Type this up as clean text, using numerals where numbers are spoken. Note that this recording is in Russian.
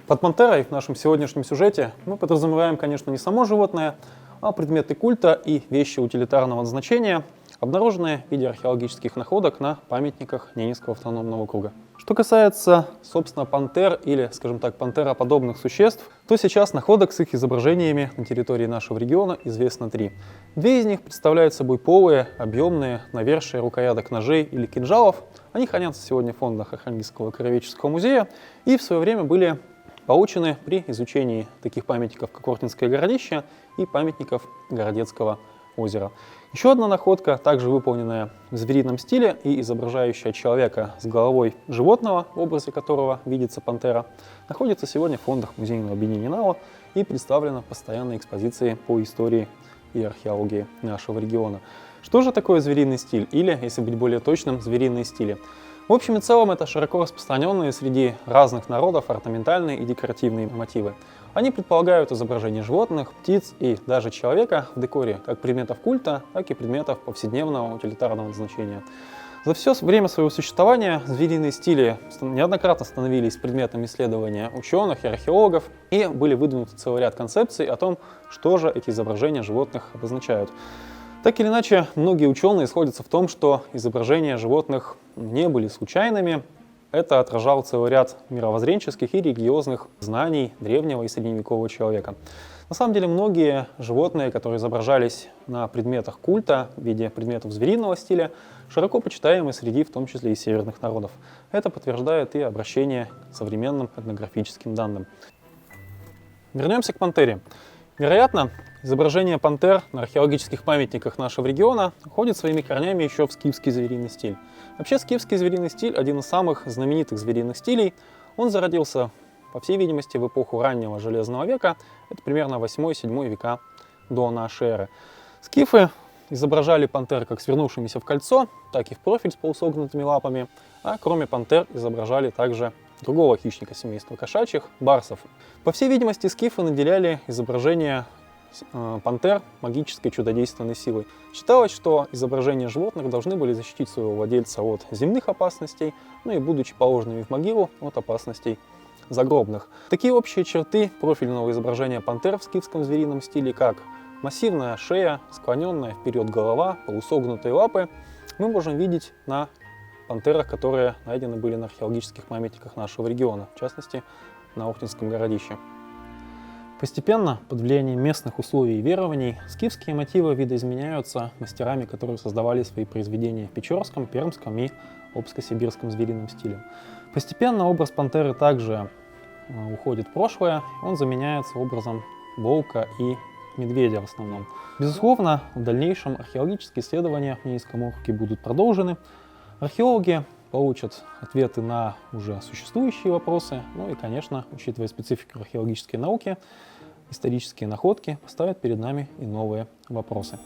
Под пантерой в нашем сегодняшнем сюжете мы подразумеваем, конечно, не само животное, а предметы культа и вещи утилитарного назначения, обнаруженные в виде археологических находок на памятниках Ненецкого автономного округа. Что касается, собственно, пантер или, скажем так, пантероподобных существ, то сейчас находок с их изображениями на территории нашего региона известно 3. 2 из них представляют собой полые, объемные, навершие рукояток ножей или кинжалов. Они хранятся сегодня в фондах Архангельского краеведческого музея и в свое время были получены при изучении таких памятников, как Ортинское городище и памятников Городецкого озера. Еще одна находка, также выполненная в зверином стиле и изображающая человека с головой животного, в образе которого видится пантера, находится сегодня в фондах музейного объединения НАО и представлена в постоянной экспозиции по истории и археологии нашего региона. Что же такое звериный стиль? Или, если быть более точным, звериные стили? В общем и целом, это широко распространенные среди разных народов орнаментальные и декоративные мотивы. Они предполагают изображение животных, птиц и даже человека в декоре как предметов культа, так и предметов повседневного утилитарного назначения. За все время своего существования звериные стили неоднократно становились предметом исследования ученых и археологов, и были выдвинуты целый ряд концепций о том, что же эти изображения животных обозначают. Так или иначе, многие ученые сходятся в том, что изображения животных не были случайными. Это отражал целый ряд мировоззренческих и религиозных знаний древнего и средневекового человека. На самом деле, многие животные, которые изображались на предметах культа в виде предметов звериного стиля, широко почитаемы среди, в том числе и северных народов. Это подтверждает и обращение к современным этнографическим данным. Вернемся к пантере. Вероятно, изображение пантер на археологических памятниках нашего региона уходит своими корнями еще в скифский звериный стиль. Вообще, скифский звериный стиль – один из самых знаменитых звериных стилей. Он зародился, по всей видимости, в эпоху раннего Железного века, это примерно 8-7 века до нашей эры. Скифы изображали пантер как свернувшимися в кольцо, так и в профиль с полусогнутыми лапами, а кроме пантер изображали также другого хищника семейства кошачьих – барсов. По всей видимости, скифы наделяли изображение пантер магической чудодейственной силой. Считалось, что изображения животных должны были защитить своего владельца от земных опасностей, ну и, будучи положенными в могилу, от опасностей загробных. Такие общие черты профильного изображения пантер в скифском зверином стиле, как массивная шея, склоненная вперед голова, полусогнутые лапы, мы можем видеть на пантерах, которые найдены были на археологических памятниках нашего региона, в частности, на Ортинском городище. Постепенно, под влиянием местных условий и верований, скифские мотивы видоизменяются мастерами, которые создавали свои произведения в Печорском, Пермском и Обско-сибирском зверином стиле. Постепенно образ пантеры также уходит в прошлое, он заменяется образом волка и медведя в основном. Безусловно, в дальнейшем археологические исследования в Ненецком округе будут продолжены. Археологи получат ответы на уже существующие вопросы, ну и, конечно, учитывая специфику археологической науки, исторические находки поставят перед нами и новые вопросы.